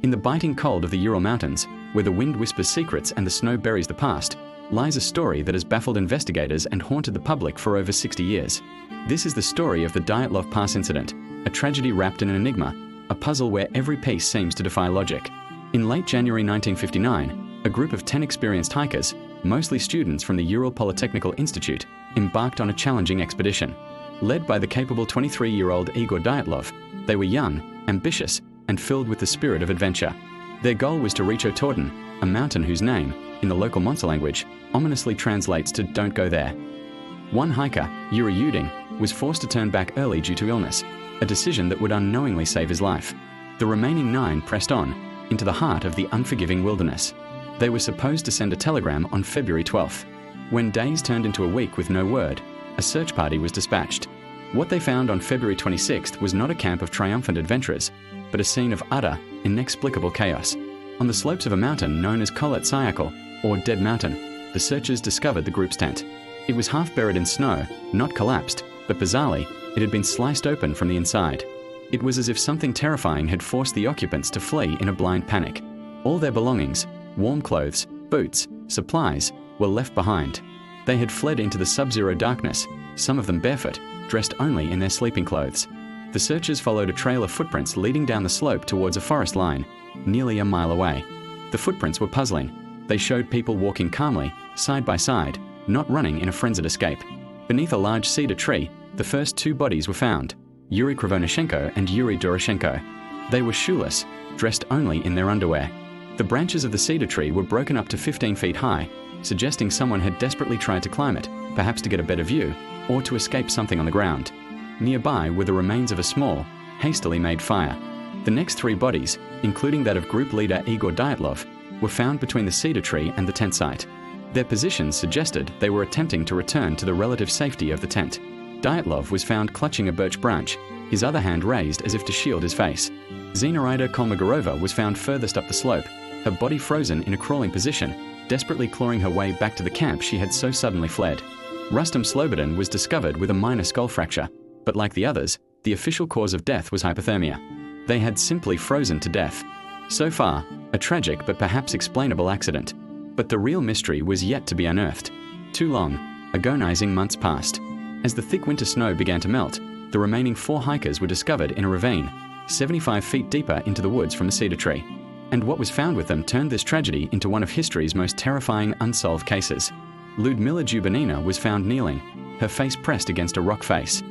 In the biting cold of the Ural Mountains, where the wind whispers secrets and the snow buries the past, lies a story that has baffled investigators and haunted the public for over 60 years. This is the story of the Dyatlov Pass Incident, a tragedy wrapped in an enigma, a puzzle where every piece seems to defy logic. In late January 1959, a group of 10 experienced hikers, mostly students from the Ural Polytechnical Institute, embarked on a challenging expedition. Led by the capable 23-year-old Igor Dyatlov, they were young, ambitious, and filled with the spirit of adventure. Their goal was to reach Otorden, a mountain whose name, in the local Monsa language, ominously translates to "don't go there." One hiker, Yuri Uding, was forced to turn back early due to illness, a decision that would unknowingly save his life. The remaining 9 pressed on, into the heart of the unforgiving wilderness. They were supposed to send a telegram on February 12th. When days turned into a week with no word, a search party was dispatched. What they found on February 26th was not a camp of triumphant adventurers, but a scene of utter, inexplicable chaos. On the slopes of a mountain known as Kolet Sayakal, or Dead Mountain, the searchers discovered the group's tent. It was half buried in snow, not collapsed, but bizarrely, it had been sliced open from the inside. It was as if something terrifying had forced the occupants to flee in a blind panic. All their belongings, warm clothes, boots, supplies, were left behind. They had fled into the sub-zero darkness, some of them barefoot, dressed only in their sleeping clothes. The searchers followed a trail of footprints leading down the slope towards a forest line, nearly a mile away. The footprints were puzzling. They showed people walking calmly, side by side, not running in a frenzied escape. Beneath a large cedar tree, the first 2 bodies were found, Yuri Krivonyshenko and Yuri Doroshenko. They were shoeless, dressed only in their underwear. The branches of the cedar tree were broken up to 15 feet high, suggesting someone had desperately tried to climb it, perhaps to get a better view, or to escape something on the ground. Nearby were the remains of a small, hastily made fire. The next 3 bodies, including that of group leader Igor Dyatlov, were found between the cedar tree and the tent site. Their positions suggested they were attempting to return to the relative safety of the tent. Dyatlov was found clutching a birch branch, his other hand raised as if to shield his face. Zinaida Kolmogorova was found furthest up the slope, her body frozen in a crawling position, desperately clawing her way back to the camp she had so suddenly fled. Rustam Slobodin was discovered with a minor skull fracture, but like the others, the official cause of death was hypothermia. They had simply frozen to death. So far, a tragic but perhaps explainable accident. But the real mystery was yet to be unearthed. Too long, agonizing months passed. As the thick winter snow began to melt, the remaining 4 hikers were discovered in a ravine, 75 feet deeper into the woods from the cedar tree. And what was found with them turned this tragedy into one of history's most terrifying unsolved cases. Lyudmila Djubanina was found kneeling, her face pressed against a rock face.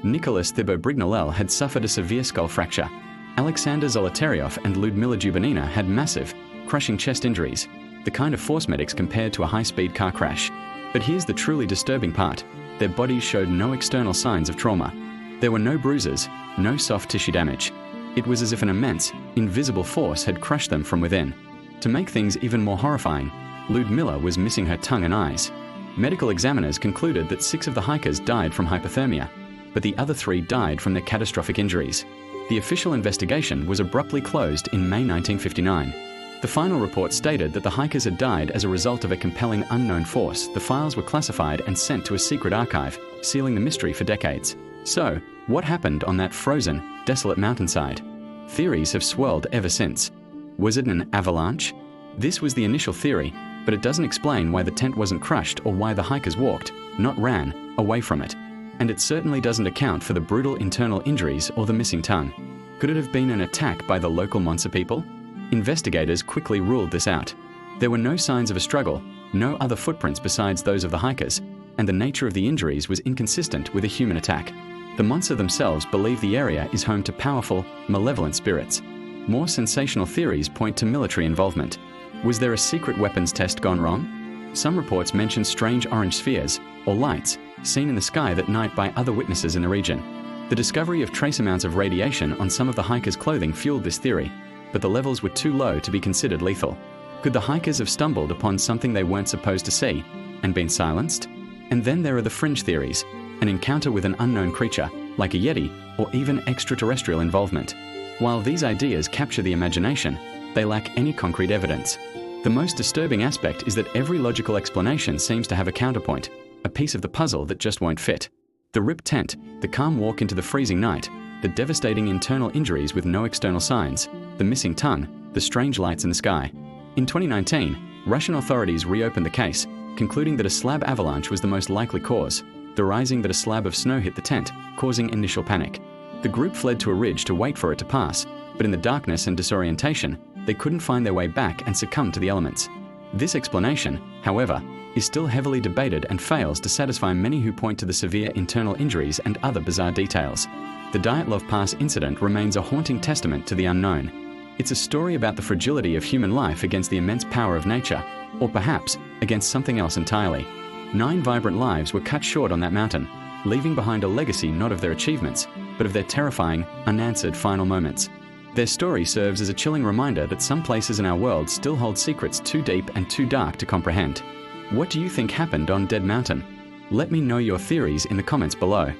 Nicholas Thibault-Brignolel had suffered a severe skull fracture. Alexander Zolotaryov and Lyudmila Djubanina had massive, crushing chest injuries, the kind of force medics compared to a high-speed car crash. But here's the truly disturbing part. Their bodies showed no external signs of trauma. There were no bruises, no soft tissue damage. It was as if an immense, invisible force had crushed them from within. To make things even more horrifying, Lyudmila was missing her tongue and eyes. Medical examiners concluded that 6 of the hikers died from hypothermia, but the other 3 died from their catastrophic injuries. The official investigation was abruptly closed in May 1959. The final report stated that the hikers had died as a result of a compelling unknown force. The files were classified and sent to a secret archive, sealing the mystery for decades. So, what happened on that frozen, desolate mountainside? Theories have swirled ever since. Was it an avalanche? This was the initial theory, but it doesn't explain why the tent wasn't crushed or why the hikers walked, not ran, away from it. And it certainly doesn't account for the brutal internal injuries or the missing tongue. Could it have been an attack by the local Monsa people? Investigators quickly ruled this out. There were no signs of a struggle, no other footprints besides those of the hikers, and the nature of the injuries was inconsistent with a human attack. The Monsa themselves believe the area is home to powerful, malevolent spirits. More sensational theories point to military involvement. Was there a secret weapons test gone wrong? Some reports mention strange orange spheres, or lights, seen in the sky that night by other witnesses in the region. The discovery of trace amounts of radiation on some of the hikers' clothing fueled this theory, but the levels were too low to be considered lethal. Could the hikers have stumbled upon something they weren't supposed to see, and been silenced? And then there are the fringe theories, an encounter with an unknown creature, like a yeti, or even extraterrestrial involvement. While these ideas capture the imagination, they lack any concrete evidence. The most disturbing aspect is that every logical explanation seems to have a counterpoint, a piece of the puzzle that just won't fit. The ripped tent, the calm walk into the freezing night, the devastating internal injuries with no external signs, the missing tongue, The strange lights in the sky. In 2019, Russian authorities reopened the case, concluding that a slab avalanche was the most likely cause, theorizing that a slab of snow hit the tent, causing initial panic. The group fled to a ridge to wait for it to pass, but in the darkness and disorientation, they couldn't find their way back and succumbed to the elements. This explanation, however, is still heavily debated and fails to satisfy many who point to the severe internal injuries and other bizarre details. The Dyatlov Pass incident remains a haunting testament to the unknown. It's a story about the fragility of human life against the immense power of nature, or perhaps against something else entirely. 9 vibrant lives were cut short on that mountain, leaving behind a legacy not of their achievements, but of their terrifying, unanswered final moments. Their story serves as a chilling reminder that some places in our world still hold secrets too deep and too dark to comprehend. What do you think happened on Dead Mountain? Let me know your theories in the comments below.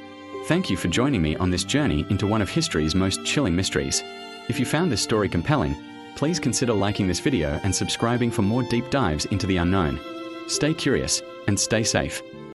Thank you for joining me on this journey into one of history's most chilling mysteries. If you found this story compelling, please consider liking this video and subscribing for more deep dives into the unknown. Stay curious and stay safe.